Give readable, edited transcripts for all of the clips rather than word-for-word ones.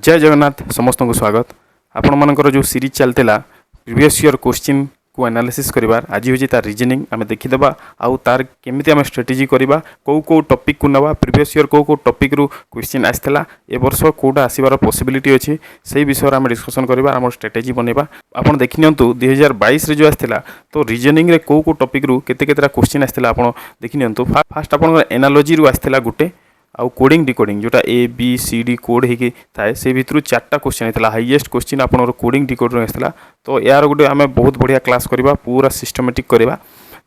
जय जगन्नाथ समस्त को स्वागत आपण मानकर जो सीरीज चलता प्रीवियस ईयर क्वेश्चन को एनालिसिस करिवार आज हूँ तार रीजनिंग आम देखीदे आउ तार केमी आम स्ट्रेटेजी करवा कौ टॉपिक को नवा प्रीवियस ईयर कौ टॉपिक रु क्वेश्चन आसाला ए वर्ष कौटा आसबार पॉसिबिलिटी अच्छी से विषय आम डिस्कसन करवा आम स्ट्रेटेजी बनवा आपड़ देखि नियंतु 2022 जो आसाला तो रीजनिंग रे कौ टॉपिक रु केतेटा क्वेश्चन आसाला आपड़ देखि नियंतु फास्ट आपन एनालॉजी रु आसाला गुटे आउ कोडिंग डिकोडिंग जोटा A B C D code होगी थाए से भितर 4टा क्वेश्चन होता हाईएस्ट क्वेश्चन आपनर कोडिंग डिकोडिंग आसाला तो यार गोटे आम बहुत बढ़िया क्लास करवा पूरा सिस्टमेटिक करवा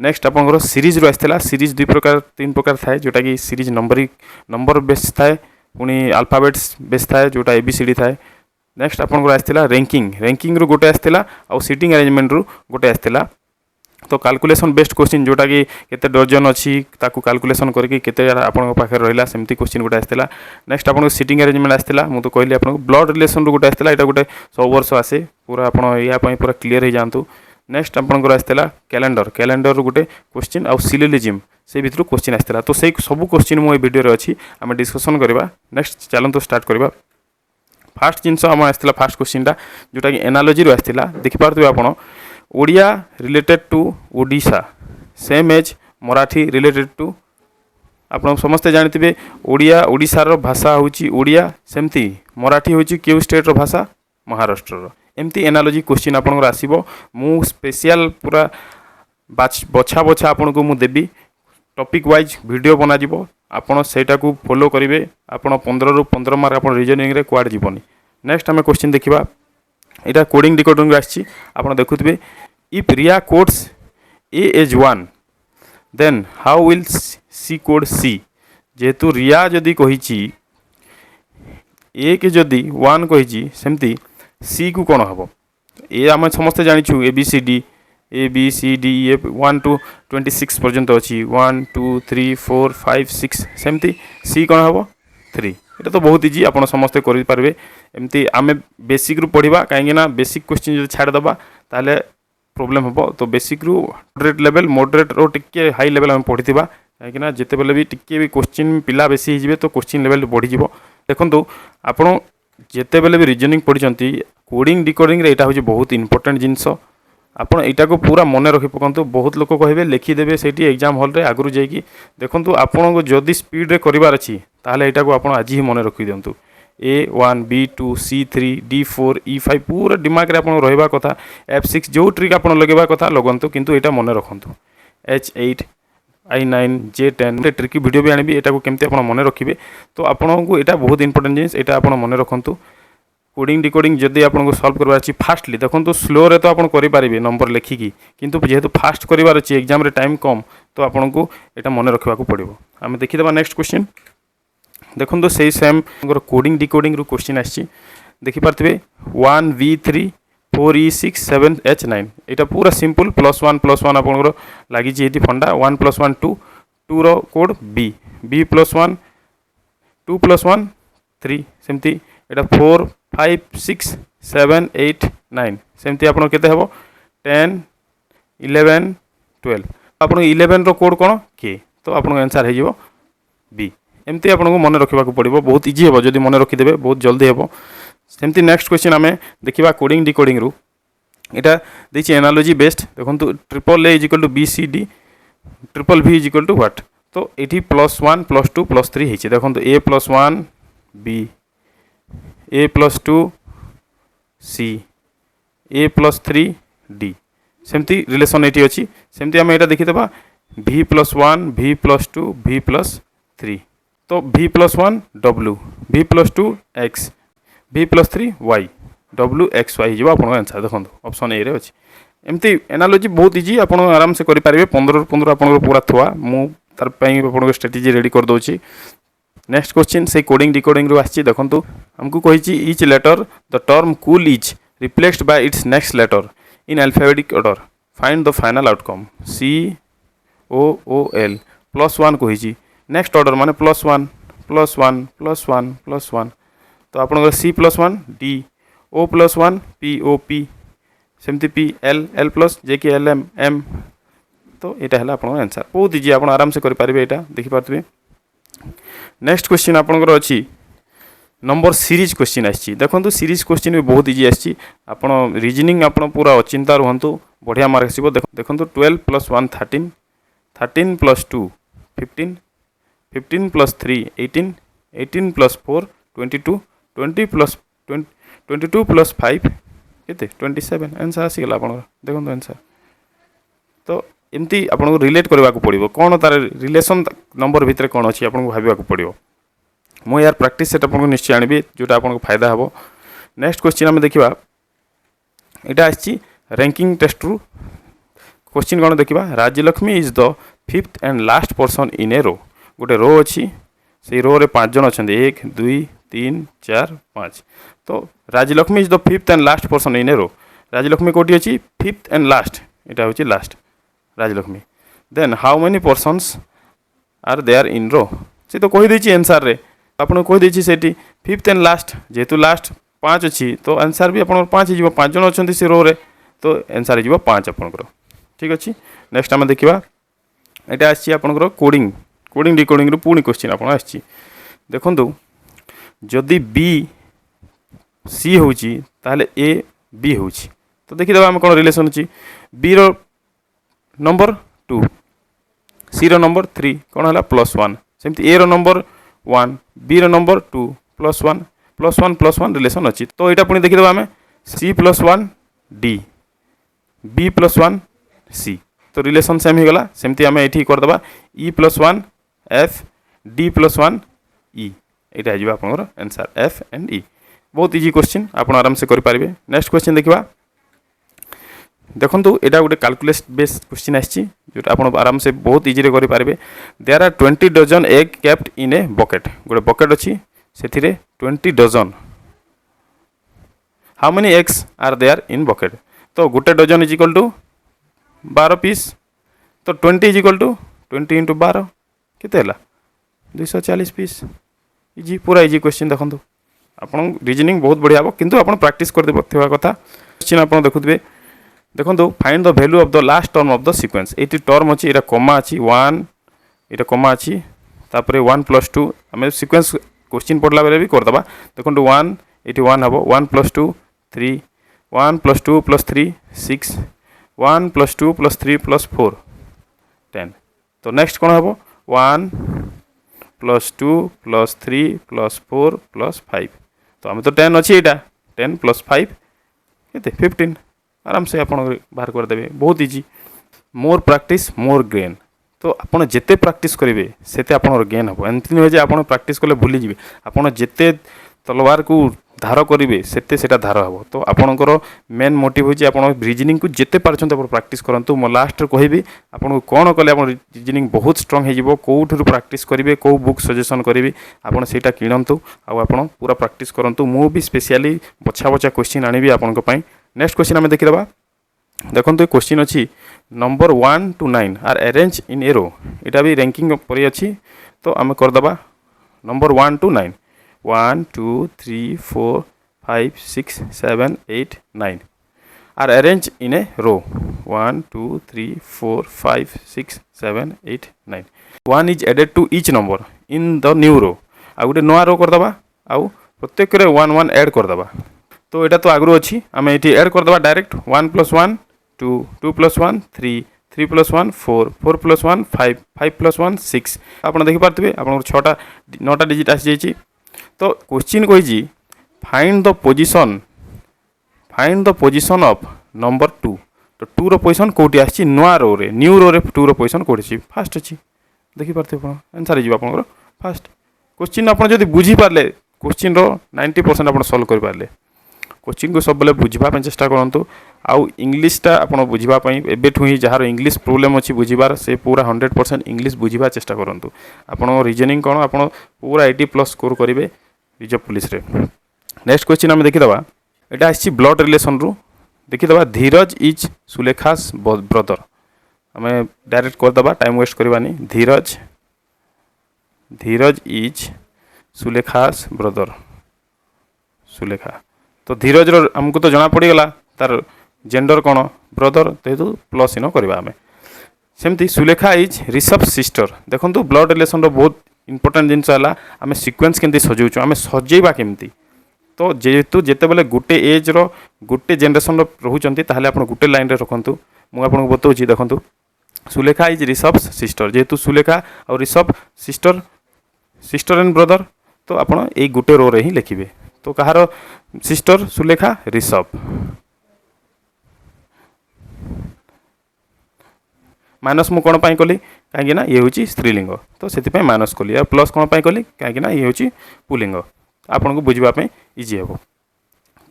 नेक्स्ट आपंकर सीरीज रू आसाला सीरीज 2 प्रकार 3 प्रकार थाए जोटा कि सीरीज नंबर बेस थाए पुणी अल्फाबेट्स बेस थाए जोटा एबीसीडी थाए नेक्स्ट आपंकर आसाला रैंकिंग रू गोटे आसाला आउ सीटिंग अरेंजमेंट रू गोटे आसाला तो कैलकुलेशन बेस्ड क्वेश्चन जोटा कि केते डजन अच्छी ताकू कैलकुलेशन करके केते आपन पाखे रहिला सेमती क्वेश्चन गोटे आसाला नेक्स्ट आपन सीटिंग अरेंजमेंट आसाला मु तो कहली आपन ब्लड रिलेशन रू गोटे आसाला एटा गोटे 100 वर्ष आसे पूरा आपन या पई पूरा क्लियर हो जांतु नेक्स्ट आपन आसाला कैलेंडर रू गोटे क्वेश्चन आउ सिलोजिज्म से भितर क्वेश्चन आसाला तो से सब क्वेश्चन मो वीडियो रे अछि आमे डिस्कशन करबा नेक्स्ट चलंतु स्टार्ट करबा फास्ट जिनस आम आसाला फास्ट क्वेश्चन टा जोटा कि एनालॉजी रू आसाला देखि पारथु आपन Odia related to Odisha same as Marathi related to आप समस्ते जानते ओडिशार भाषा हूँ ओडिया सेमती मराठी हूँ क्यों स्टेट रो भाषा महाराष्ट्र एमती एनालॉजी क्वेश्चन आपन आसो मु स्पेशल पूरा बछा बछा आपन को मु देवी टॉपिक वाइज वीडियो बनाजिबो आपन सेटा को फॉलो करेंगे आपन 15 ରୁ 15 मार्क आपन रीजनिंग रे क्वाड जीवनी नेक्स्ट आम क्वेश्चन देखा यहाँ कोडिंग डिकोडिंग आसी आप देखुए if Riya codes A as 1 then how will she code C जेहेतु रिया जदि कही ए के जदि 1 कही सेमती सी को कौन हम ए आम समस्ते जाचु A B C D A 1 to 26 पर्यंत अच्छी 1 2 3 4 5 6 सेमती सी कौन हम 3 ये तो बहुत इजी आप समस्ते करेंगे एमती आम बेसिक रू पढ़ा कहीं बेसिक क्वेश्चन जो छाड़देवा ताले प्रॉब्लम हम तो बेसिक रू मॉडरेट लेवल मॉडरेट रो टिके हाई लेवल आम पढ़ी कहीं जिते बेले भी टिके भी क्वेश्चन पिला बेसी हो तो क्वेश्चन लेवल बढ़ीज देखो आपड़ जिते बेले भी रीजनिंग पढ़ी कोडिंग डिकोडिंग यहाँ हूँ बहुत इंपोर्टेंट जिनस आप यहाँ को पूरा मन रखी पकातु बहुत लोग कहे लिखिदेवे से एग्जाम हॉल रे आगु जाकि देखो आपको जदि स्पीड रे करार अच्छी ताहले यहाँ को आप आज ही मन रखी दिंतु A1 B2 C3 D4 E5 पूरा दिमाग रे आपन रहबा कथा F6 जो ट्रिक आपन लगेबा कथा लगंतु किंतु एटा मन रखंतु H8 I9 J10 trick video भी आनिबी एटा को केमते आपन मन रखिबे तो आपन को एटा बहुत इंपोर्टेंट जिनिस एटा आपन मन रखंतु कोडिंग डिकोडिंग जदि आपन को सॉल्व करबार अछि फास्टली देखंतु स्लो रे तो आपन करि पारिबे नंबर लेखिकी किंतु जेहेतु फास्ट करिवार अछि एग्जाम रे टाइम कम तो आपन को एटा मन रखबा को पड़िबो हम देखि देबा नेक्स्ट क्वेश्चन देखो से सेम कोडिंग डिकोडिंग रू क्वेश्चन आसी देखिपारे 1v3 4e6 7h9 यहाँ पूरा सिंपल +1 आपंकर लगी फंडा 1 + 1 2 2 रो कोड b b + 1 2 + 1 3 सेमती यहाँ 4 5 6 7 8 9 सेमती आप केते हेबो 10 11 12 आप 11 रो कोड कौन के तो आप आंसर हो बी एमती आपको मन रखा पड़ो बहुत इजी हे जब मन रखिदे बहुत जल्दी हे सेमती नेक्स्ट क्वेश्चन आम देखा कोडिंग डिकोडिंग रू यहाँ देखिए एनालॉजी बेस्ड देखो triple A equal to B C D triple भी इक्वल टू व्हाट तो ये +1 +2 +3 होती देखो a + 1 b a + 2 c a + 3 d सेमती रिलेशन ये अच्छी सेमती आम यहाँ देखीदे v + 1 v + 2 v + 3 तो v + 1 w v + 2 x v + 3 y w x y हो आप आंसर देखो ऑप्शन ए रे अच्छी एमती एनालॉजी बहुत इजी आप आराम से करेंगे 15 ରୁ 15 आप पूरा थुआ मुझे स्ट्रेटेजी रेडी कर दूसरी नेक्स्ट क्वेश्चन से कोडिंग डिकोडिंग रू आसी देखो हमको कही each letter the term cool is replaced by its next letter in alphabetic order find the final outcome COOL +1 कही नेक्स्ट ऑर्डर माने +1 +1 +1 +1 तो आप C +1 D O +1 P O P सेमती P L L प्लस जे कि L M M तो यहाँ है आप आंसर बहुत इजी आप आराम से करेंगे यहाँ देखिपारे नेक्स्ट क्वेश्चन आपंकर अच्छी नंबर सीरीज क्वेश्चन आसी देखो सीरीज क्वेश्चन भी बहुत इजी आसी आप रिजनिंग आप पूरा अचिंता रुहतु बढ़िया मार्क आसो देखो 12 + 1 13 13 + 2 15 15 + 3 18 18 + 4 22 20 + 22 + 5 केते 27 आंसर आसीगला आप देखो आंसर तो एमती आपको रिलेट करने को पड़ो कौन तार रिलेशन नंबर भितर कौन अच्छी आपको भाविया पड़ो मु यार प्रैक्टिस सेट आपको निश्चय आनी जोटा आपको फायदा हे नेक्स्ट क्वेश्चन आम देखा यहाँ आसी रैंकिंग टेस्ट रु क्वेश्चन कौन देखा Rajalakshmi is the 5th and last person in a row गोटे रो अच्छी से रो रे 5 जन अच्छा 1 2 3 4 5 तो Rajalakshmi is the 5th and last person in a row Rajalakshmi कौटी अच्छी 5th एंड लास्ट यहाँ हूँ last Rajalakshmi then how many persons are there in row से तो कहीदे आंसर रे आपको कहीदे से 5th एंड लास्ट जेहेतु लास्ट 5 अच्छी तो आंसर भी आप 5 हो 5 जन अच्छा से रो रे तो आंसर हो 5 आपंकर ठीक अच्छे नेक्स्ट आम देखा यहाँ आपर कोडिंग कोडिंग डिकोडिंग रु पुणी क्वेश्चन आप देखु जदि बी सी हूँ ताहले ए बी हूँ तो देखीदे आम कौन रिलेसन अच्छी B row number 2 C row number 3 कौन है +1 सेमती A row number 1 B row number 2 +1 relation अच्छी तो यहाँ पुणी देखीदे आम सी +1 डी बी +1 सी तो रिलेसन सेम हो गला सेमती आम ये करदे ई +1 एफ डी +1 ई यहाँ हो आपंकर आंसर एफ एंड ई बहुत इजी क्वेश्चन आप आराम से करेंगे नेक्स्ट क्वेश्चन देखा देखो यहाँ गोटे कैलकुलेट बेस क्वेश्चन आसी जो आप आराम से बहुत इजी करेंगे there are 20 dozen egg kept in a bucket गोटे बकेट अच्छी से 20 dozen how many eggs are there in bucket तो गोटे dozen is equal to 12 piece तो 20 इज इक्वल टू 20 × 12 केते 240 पीस इजी पूरा इजी क्वेश्चन देखो आप रिजनिंग बहुत बढ़िया हम किंतु आप प्रैक्टिस कर कथा क्वेश्चन आप देखुए देखो find the value of the last term of the sequence ये टर्म अच्छी ये कमा अच्छी 1 ये कमा अच्छी तापर 1 + 2 आम सीक्वेंस क्वेश्चन पढ़ला बेले भी करदे देखो 1 ये 1 हम 1 + 2 3 1 + 2 + 3 6 1 + 2 + 3 + 4 10 तो नेक्स्ट कौन हम 1 + 2 + 3 + 4 + 5 तो आम तो 10 अच्छी यहाँ 10 + 5 के 15 आराम से आप बाहर करदे बहुत easy more practice more gain तो आपड़ जिते प्रैक्टिस करेंगे से आप गेन हम एमती नुहे आप प्रैक्टिस कले भूली जी आपड़ जिते तलवार को धार करेंगे से धार हम तो आपणकर मेन मोटिव होची आप रिजनिंग को जिते पार्छन्ते आप प्रैक्टिस करूँ मो लास्ट कहबी आपको कौन कले आप रिजनिंग बहुत स्ट्रंग हो कौटू प्रैक्टिस करेंगे कौ बुक सजेसन करी आपड़ से किणतु आप पूरा प्रैक्टिस करूँ मु भी स्पेशली बछा बछा क्वेश्चन आनी आपण नेक्स्ट क्वेश्चन आम देखीदे देखो ये क्वेश्चन अच्छी number 1 to 9 are arrange in a row यहाँ भी रैंकिंग पर अच्छी तो आम करदे number 1 to 9 1 2 3 4 5 6 7 8 9 are arrange in a row 1 2 3 4 5 6 7 8 9 1 is added to each number in the new row आ गोटे नुआ रो करदे आउ प्रत्येक 1 1 ऐड करदे तो यहाँ तो आगु अच्छी आम ये ऐड करदे डायरेक्ट 1 + 1 2 2 + 1 3 3 + 1 4 4 + 1 5 5 + 1 6 आप देखिपे आप 6टा 9टा डिजिट आसी जाइए तो क्वेश्चन कही find the position of number 2 तो 2 रो पोजिशन कौटी आसी नुआ रो रे न्यू रो रे 2 रो पोजिशन कौटी फास्ट अच्छी देखिपे आप आंसर हो फास्ट क्वेश्चन आप बुझी पारे क्वेश्चन रो 90% आप सल्व कर पारे कोचिंग को सब बेले बुझापी चेष्टा करूँ आउ इंग्लीशटा आप बुझापी एवं ही जार इंग्लीश प्रोब्लेम अच्छी बुझार से पूरा 100% इंग्लीश बुझा चेष्टा करूँ आप रिजनिंग कौन आप पूरा 80+ स्कोर करेंगे रिजर्व पुलिस रे नेक्स्ट क्वेश्चन आम देखीदे यहाँ आसी ब्लड रिलेसन रु देखीदे धीरज इज सुलेखास ब्रदर आम डायरेक्ट करदे टाइम वेस्ट करवानी धीरज इज सुलेखास ब्रदर सुलेखा तो धीरज आमको तो जना पड़गला तार जेंडर कौन ब्रदर जेहेतु प्लस इन करवा आम सेमती सुलेखा इज ऋषभ सिस्टर देखो ब्लड रिलेसन बहुत इंपोर्टेंट जिनस है आम सिक्वेन्स केमती सजाऊँ आम सजेबा केमती तो जेहेतु जिते बेले गोटे एज रो गोटे जेनरेशन रोचंती ताहले आपण गोटे लाइन रे रखंतु मु आपन बताउची देखंतु सुलेखा इज ऋषभ्स सिस्टर जेहेतु सुलेखा और ऋषभ सिस्टर एंड ब्रदर तो आपण ए गोटे रो रे ही लिखिबे तो कहार सिस्टर सुलेखा ऋषभ माइनस मु कौन पाई कली कहीं ये हूँ स्त्रीलिंग तो से माइनस कली और प्लस कौन पाई कली कहीं ये हूँ पुलिंग आपन को बुझापी इजी हे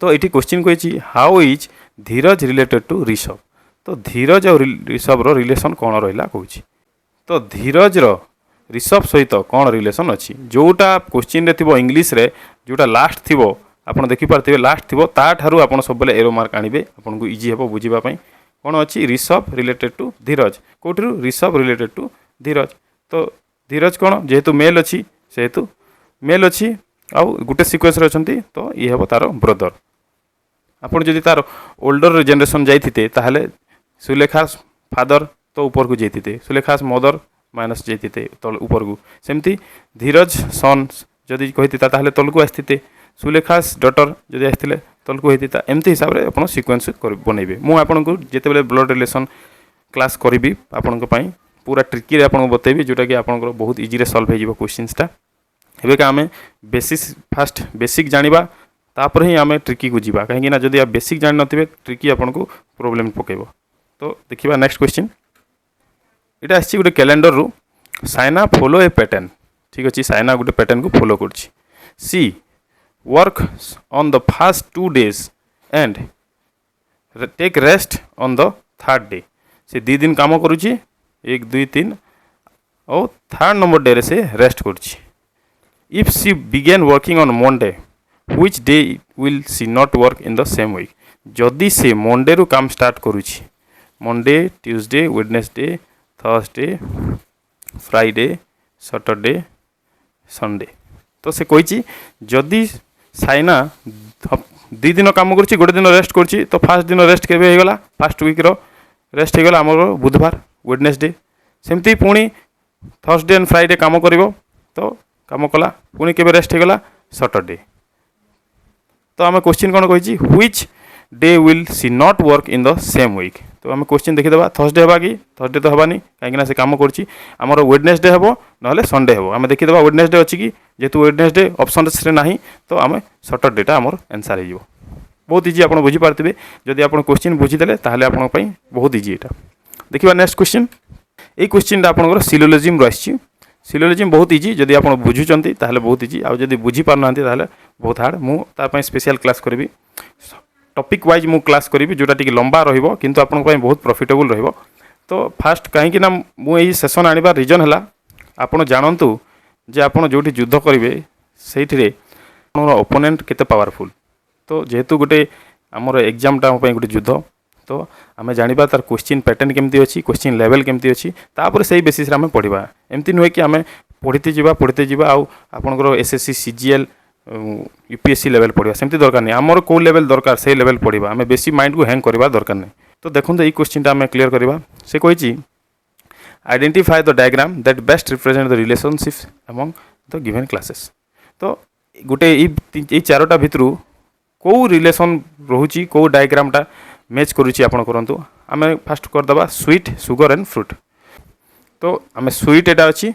तो ये क्वेश्चन कही how is Dheeraj related to Rishabh तो धीरज और ऋषभ रिलेशन कौन रहा कौच तो धीरज ऋषभ सहित कौन रिलेशन अच्छी जोटा क्वेश्चन रे थी इंग्लीश रे जोटा लास्ट थी आपड़ देखिपारे लास्ट थी ताठू आप सब एरो मार्क आनिबे आपन को इजी हे बुझापी कौन अच्छी ऋषभ रिलेटेड टू धीरज कौटू ऋषभ रिलेटेड टू धीरज तो धीरज कौन जेहेतु मेल अच्छी सेहेतु मेल अच्छी आउ गोटे सिक्वेन्स अच्छी तो ये हम तार ब्रदर आपड़ जदि तार ओल्डर जेनरेशन जाइए ताहले सुलेखा फादर तो ऊपर को जाइए सुलेखा मदर माइनस जाइए तल ऊपर को सेमती धीरज सन जदि कही ताहले तल को आसते सुलेखास डटर जदि आसते तल को होता एमती हिसाब से आप सिक्वेन्स बनइबे मु आपको जिते ब्लड रिलेशन क्लास करी आपण पूरा ट्रिकी रे आपको बतेबी जोटा कि आपंकर बहुत इजी रे सॉल्व हो क्वेश्चंसटा एबेका आम बेसिस फास्ट बेसिक जानिबा तापर ही आम ट्रिकी को जीवा कहीं जदि आप बेसिक जान नथिबे ट्रिकी आपको प्रोब्लेम पकेबो तो देखिबा नेक्स्ट क्वेश्चन इटा आछि गोटे कैलेंडर रु साइना फॉलो ए पैटर्न ठीक अच्छे साइना गोटे पैटर्न को फॉलो करछि she work on the first 2 days and take rest on the third day से 2 दिन काम करुछि 1 2 3 और थर्ड नंबर डे रे से रेस्ट करछि if she begin working on Monday which day will C not work in the same week जदि से Monday रु काम स्टार्ट करुछि Monday Tuesday Wednesday Thursday Friday Saturday Sunday तो से कही जदि साइना 2 दिन काम करुछि गोटे दिन रेस्ट करुछि तो फास्ट दिन रेस्ट केबे हेगला फास्ट वीक रो रेस्ट हेगला हमर बुधवार वेडनेसडे सेमती पुणी थर्सडे एंड फ्राइडे काम करिवो तो काम कला पुणी केबे रेस्ट हेगला सैटरडे तो आम क्वेश्चन कौन कही which day will C not work in the same week तो आम क्वेश्चन देखीदे थर्सडे हेबा कि थर्सडे तो हेबानी कहीं से काम करछि आमर वेडनेसडे हेबो नहले संडे हेबो आम देखीदे वेडनेसडे अच्छी कि जेहेतु वेडनेसडे ऑप्शन रे नाही तो आम सैटरडेटा आमर आंसर हो बहुत इजी आप बुझीपारे जदि आप क्वेश्चन बुझीदे ताहले आपन पई बहुत इजी एटा देखिबा नेक्स्ट क्वेश्चन ये क्वेश्चन आपनकर सिलोजिज्म रो आछि सिलोजिज्म बहुत इजी जदि आप बुझुचंती ताहले बहुत इजी आ जदि बुझी पार नांती ताहले बहुत हार्ड मु ता पई स्पेशल क्लास करबी टॉपिक वाइज मु क्लास करी जोटा टी लंबा रहिबो किंतु आपन पई बहुत प्रॉफिटेबल रहिबो तो फास्ट कहीं ना मु एही सेशन आनिबा रीजन हला आपन जानंतु जे आपन जोटी युद्ध करिवे सेठी आपन ओपोनेंट केते पावरफुल तो जेहेतु गोटे आमर एग्जाम टा पई गोटे युद्ध तो आम जानिबा तार क्वेश्चन पैटर्न केमती अच्छी क्वेश्चन लेवल केमती अच्छी तापर से बेसिस रे आम पढ़िबा एमती नुहे कि आम पढ़ते जीवा आउ आपनकर एसएससी सीजीएल यूपीएससी लेवल पढ़ा सेमती दरकार नहीं आमर कौ लेवल दरकार से लेवल पढ़ा आम बेसी माइंड को हैंग करवा दरकार नहीं तो देखो ये क्वेश्चन आम क्लीयर करवा से कही identify the diagram that best represent the relationship among the given classes तो गोटे ये चारोटा भितर कौ रिलेशन रोची कौ डायग्रामटा मैच करुच्ची आप करतु आम फास्ट करदे स्वीट सुगर एंड फ्रूट तो आम स्वीट एटा अच्छी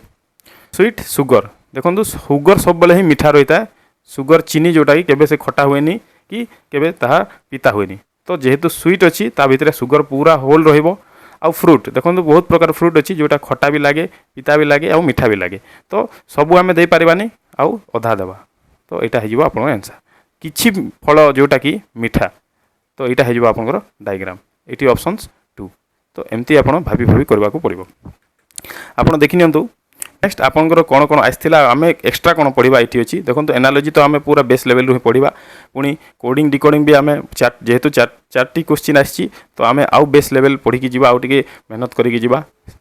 स्वीट सुगर देखो सुगर सब बेले ही मीठा रही है सुगर चीनी जोटा कि केबे से खटा हुए कि केबे ताहा पिता हुए तो जेहेतु स्वीट अच्छी ता भितर सुगर पूरा होल रहिबो आउ फ्रूट देखो बहुत प्रकार फ्रूट अच्छी जोटा खटा भी लगे पिता भी लगे आउ मीठा भी लगे तो सबू आम दे पारिबानी आउ अधा देवा तो यहाँ हो आप आंसर किछि फल जोटा कि मीठा तो यहाँ हो आपंकर डायग्राम ये ऑप्शंस 2 तो एमती आप भाभी भाभी करने को पड़ो आप देखी नियंतु नेक्स्ट आपंकर कौन कौन आसला आम एक्सट्रा कौन पढ़ा ये अच्छी देखो एनालॉजी तो आम पूरा बेस लेवल रू पढ़ा पुणी कोडिंग डिकोडिंग भी आम जेहेतु चार्टी क्वेश्चन आसी तो आम आउ बेस लेवल पढ़ी जी आउ टे मेहनत करके जी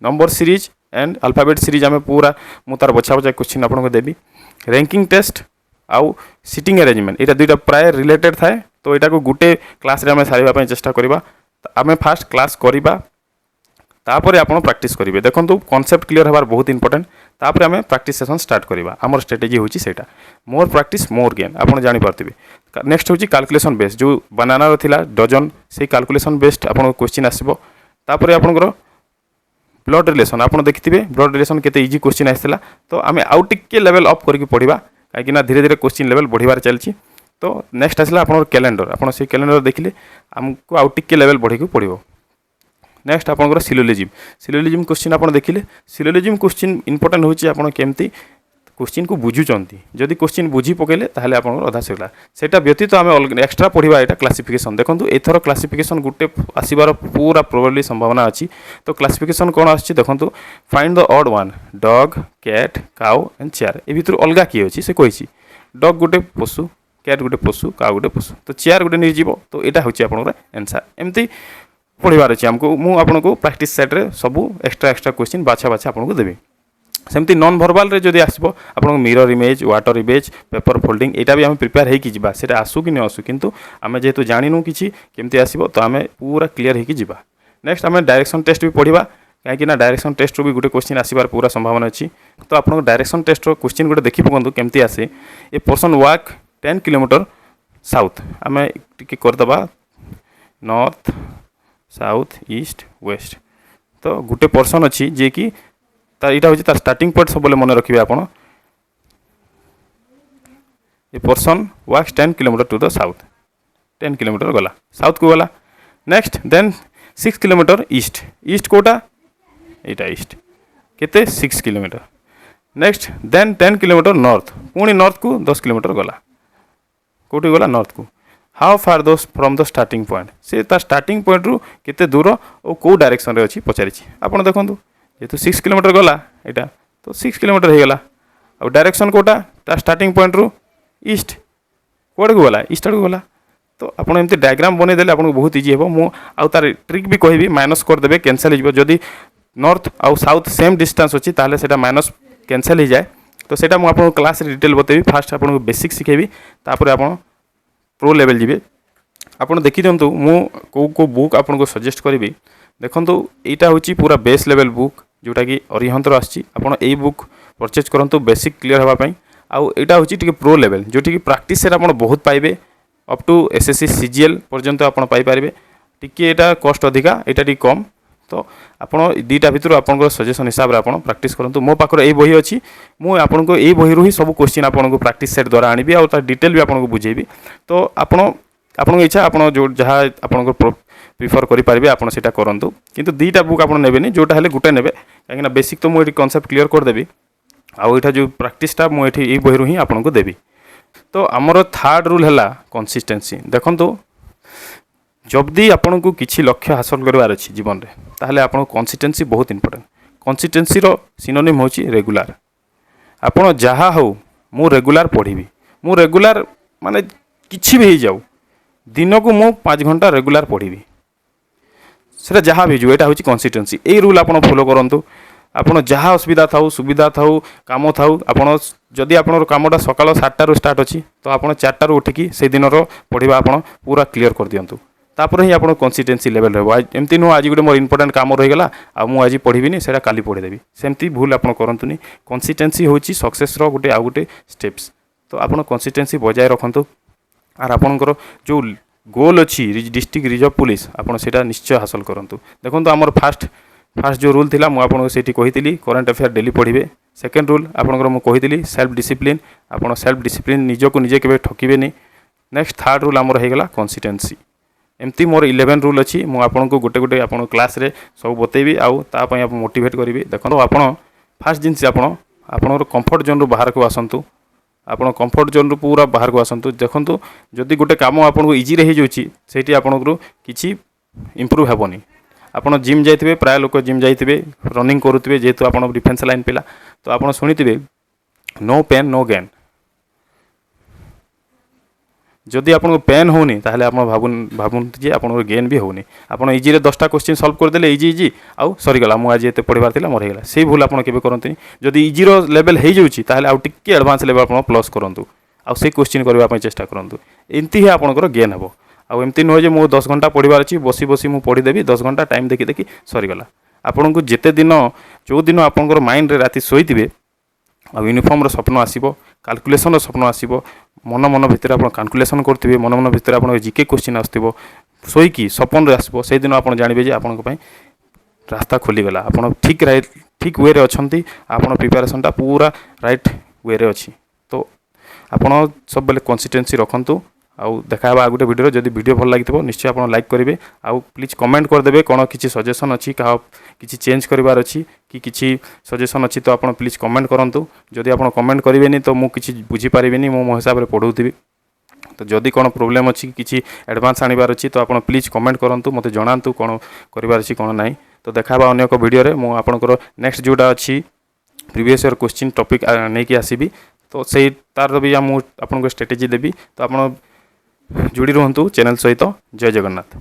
number series and alphabet series आम पूरा मुझे बछा बछा क्वेश्चन आपको देवी रैंकिंग टेस्ट आउ सिटिंग अरेंजमेंट यहाँ दुईटा प्राय रिलेटेड थाए तो यहाँ को गोटे क्लास रे आम सारे चेष्टा करवा आम फास्ट क्लास करवा तापर आप प्रैक्टिस करेंगे देखो कॉन्सेप्ट क्लियर हबार बहुत इंपोर्टेंट तापर आम प्रैक्टिस सेशन स्टार्ट करवा आमर स्ट्रेटेजी होची सेटा मोर प्रैक्टिस मोर गेन आपन जानि पारथिबे। नेक्स्ट होची कैलकुलेशन बेस्ड जो बनाना रो थिला डजन से कैलकुलेशन बेस्ड आपन क्वेश्चन आसीबो। तापर आपनकर ब्लड रिलेशन आपन देखिथिबे ब्लड रिलेशन केते इजी क्वेश्चन आइसला तो आम आउ टिके लेवल अप करके पढ़िबा काहेकि ना धीरे धीरे क्वेश्चन लेवल बढ़िबार चलची। तो नेक्स्ट आसला आपन कैलेंडर आपन से कैलेंडर देखिले हमको आउ टिके लेवल बढ़ी के पड़िबो। नेक्स्ट आपनकर सिलोजिज्म क्वेश्चन आपन देखिले सिलोजिज्म क्वेश्चन इंपोर्टेंट होची आपन केमती क्वेश्चन को बुझुचंती जदि क्वेश्चन बुझी पकेले ताहले आपन अधा सला सेटा व्यतीत आम एक्स्ट्रा पढ़िबा एटा क्लासिफिकेशन देखंतु एथरो क्लासिफिकेशन गुटे आसीबार पूरा प्रोबेबली संभावना अछि। तो क्लासिफिकेशन कोन आछि देखंतु find the odd one dog cat cow and chair ए भितर अलगा की अछि से कहिछि डॉग गुटे पशु कैट गुटे पशु काउ गुटे पशु तो चेयर गुटे नि जीवो तो एटा होछि आपनकर आंसर एमती पढ़िबार अछि हमको मु आपनको प्रैक्टिस सेट रे सब एक्स्ट्रा क्वेश्चन बाछा बाछा आपनको देबी। सेमती नॉन वर्बल रे जदि आसबो आपन mirror image water image paper folding एटा भी हम प्रिपेयर हे कि जिबा सेटा आसु कि न आसु किंतु आमे जेतु जानिनु किछि केमती आसीबो तो आमे पूरा क्लियर हे कि जिबा। नेक्स्ट आमे डायरेक्शन टेस्ट भी पढ़िबा काहेकि ना डायरेक्शन टेस्ट रो भी गुटे क्वेश्चन आसीबार पूरा संभावना अछि। तो आपन डायरेक्शन टेस्ट रो क्वेश्चन गुटे देखि पकंतु केमती आसे a person walk 10 kilometre south आमे टिके कर दबा नॉर्थ साउथ ईस्ट वेस्ट। तो गुटे पर्सन अछि जे कि तार इटा होची तार स्टार्टिंग पॉइंट सब मन रखिबे आपण a person walks 10 kilometre to the south 10 kilometre गला साउथ को गला। Next then 6 kilometre east east कोटा एटा ईस्ट केते 6 kilometre. Next then 10 kilometre north पुणी नॉर्थ को 10 किलोमीटर गला कोठी गला नॉर्थ को। How far does from the starting point से तार स्टार्टिंग पॉइंट रु केते दूर और को डायरेक्शन रे अछि पचारि आपण देखंतु जेतु 6 किलोमीटर गला एटा तो 6 किलोमीटर हे गला और डायरेक्शन कोटा ता स्टार्टिंग पॉइंट रु ईस्ट कोड को गला ईस्ट को गला। तो आपण एमती डायग्राम बने देले आपण बहुत इजी हेबो मु आ तार ट्रिक भी कहबी माइनस कर देबे कैंसिल हो जिवो जदी नॉर्थ आउ साउथ सेम डिस्टेंस अछि ताले सेटा माइनस कैंसिल हो जाए। तो सेटा मु आपण क्लास रे डिटेल बतेबी फास्ट आपण बेसिक सिखेबी तापर आपण प्रो लेवल जिवे। आपण देखि दियंतु मु को बुक आपण को सजेस्ट करबी देखंतु एटा होची पूरा बेस लेवल बुक जोटा कि अरिहंतर आछि आपण ए बुक परचेज करंतु बेसिक क्लियर हवा पई आउ एटा होची टिके प्रो लेवल जोटी कि प्रैक्टिस से आपण बहुत पाइबे अप टू एसएससी सीजीएल पर्यंत आपण पाई पारिबे टिके एटा कॉस्ट अधिका एटा टिके कम। तो आपण दीटा भितर आपण सजेशन हिसाब रे आपण प्रैक्टिस करंतु मो पाकर ए बही अछि मु आपण को ए बही रु ही सब क्वेश्चन आपण को प्रैक्टिस सेट द्वारा आनिबी आ ता डिटेल भी आपण को बुझेबी। तो आपण इच्छा आपण जो जहा आपण को प्रिफर करि पारिबे आपण सेटा करंतु किंतु दीटा बुक आपण नेबेनी जोटा हेले गुटे नेबे काहे ना बेसिक तो मु एटी कांसेप्ट क्लियर कर देबी आ एटा जो प्रैक्टिसटा मु एटी ए बही रु ही आपण को देबी। तो आमर थर्ड रूल हैला कंसिस्टेंसी देखंतु जबदी आपन को किछि लक्ष्य हासिल करबार अछि जीवन रे ताहले आपन कंसिस्टेंसी बहुत इंपोर्टेंट। कंसिस्टेंसी रो सिनोनिम होछि रेगुलर आपन जहा हो मु रेगुलर पढ़िबी मु रेगुलर माने किछि भी जाऊ दिन को मु 5 घंटा रेगुलर पढ़िबी सेटा जहा भी जो एटा होछि कंसिस्टेंसी। ए रूल आपन फॉलो करंतु आपन जहा असुविधा थाउ सुविधा थाउ काम थाउ आपन जदि आपन कामटा सकाळ 7टा रो स्टार्ट अछि तो आपन 4टा रो उठिकी से दिन रो पढ़िबा आपन पूरा क्लियर कर दियंतु तापर ही आपन कंसिस्टेंसी लेवल रहबो। एमती नो आज गुटे मोर इंपोर्टेंट काम रहि गेला आ मु आज पढ़िबिनी सेटा काली पढ़ि देबी सेमती भूल आपन करंतुनी। कंसिस्टेंसी होछि सक्सेस रो गुटे आ गुटे स्टेप्स। तो आपन कंसिस्टेंसी बजाय रखंतु आर आपनकर जो गोल अछि डिस्ट्रिक्ट रिजर्व पुलिस आपन सेटा निश्चय हासिल करंतु। देखंतु हमर फास्ट जो रूल थिला मु आपन सेठी कहितली करंट अफेयर डेली पढ़िबे। सेकंड रूल आपनकर मु कहितली सेल्फ डिसिप्लिन आपन सेल्फ डिसिप्लिन निजो को निजे केबे ठकिबेनी। नेक्स्ट थर्ड रूल हमर हे गेला कंसिस्टेंसी। एमती मोर 11 रूल अछि मु आपन को गोटे गोटे आपन क्लास रे सब बतेबी आउ ता पई आप मोटिवेट करिवि। देखंतु आपन फास्ट जिंस आपन कंफर्ट जोन रो बाहर को आसंतु आपन कंफर्ट जोन रो पूरा बाहर को आसंतु। देखंतु जदि गोटे काम आपन को इजी रे हे जोछि सेठी आपन को किछि इंप्रूव हेबोनी। आपन जिम जाइथिबे प्राय लोक जिम जाइथिबे रनिंग करूथिबे जेतु आपन डिफेंस लाइन पिला तो आपन सुनिथिबे नो पेन नो गेन। जदि आपन को पेन होनी ताहले आपन भाबुन जे आपन को गेन भी होनी। आपन इजी रे 10टा क्वेश्चन सॉल्व कर देले इजी आउ सरी गला मु आज एते पढिबार थिला मोर हे गेला सेही भूल आपन केबे करंतनी। जदि इजी रो लेवल हे जाउची ताहले आउ टिके एडवांस लेवल आपन प्लस करंतु आउ से क्वेश्चन करबा पई चेष्टा करंतु एंती ही आपन को गेन हबो। आउ एमती न हो जे मु 10 घंटा पढिबार अछि बसी बसी मु पढि देबी 10 घंटा टाइम देखि देखि सरी गला। आपन को जेते दिन जो दिन आपन को माइंड रे राती सोइतिबे आ यूनिफॉर्म स्वप्न आसीबो कैलकुलेशन स्वप्न आसीबो मन मन भितर आप कैलकुलेशन करथिबे मन मन भितर आप जीके क्वेश्चन आसथिबो सोईकी सपन रे आसबो से दिन आप जानबे जे आपन पई रास्ता खोली गला आप ठीक वे रे अछंती आपन प्रिपरेशनटा पूरा राइट वे रे अछि तो आपन सब बेले कंसिस्टेंसी रखंतु आउ देखा गोटे वीडियो जदि वीडियो भल लगी निश्चय आप लाइक करेंगे आउ प्लीज कमेंट करदे कौन किसी सजेशन अच्छी क्या किसी चेंज करार अच्छी कि किसी सजेशन अच्छी तो आप प्लीज कमेंट करूँ जदि आप कमेंट करेंगे तो मुझे बुझीपारे मो हिसाब से पढ़ाऊबी तो जदि कौन प्रोब्लेम अच्छी किसी एडवांस आनबार अच्छी तो आप प्लीज कमेंट करूँ मत जनातु कौन करार अच्छी कौन ना तो देखा अन्य एक वीडियो मुझे नेक्स्ट जोटा अच्छी प्रीवियस ईयर क्वेश्चन टॉपिक नहीं कि आसबि तो से तार भी आपको स्ट्रेटेजी देवी तो आप जोड़ी रुहतु चैनल सहित जय जगन्नाथ।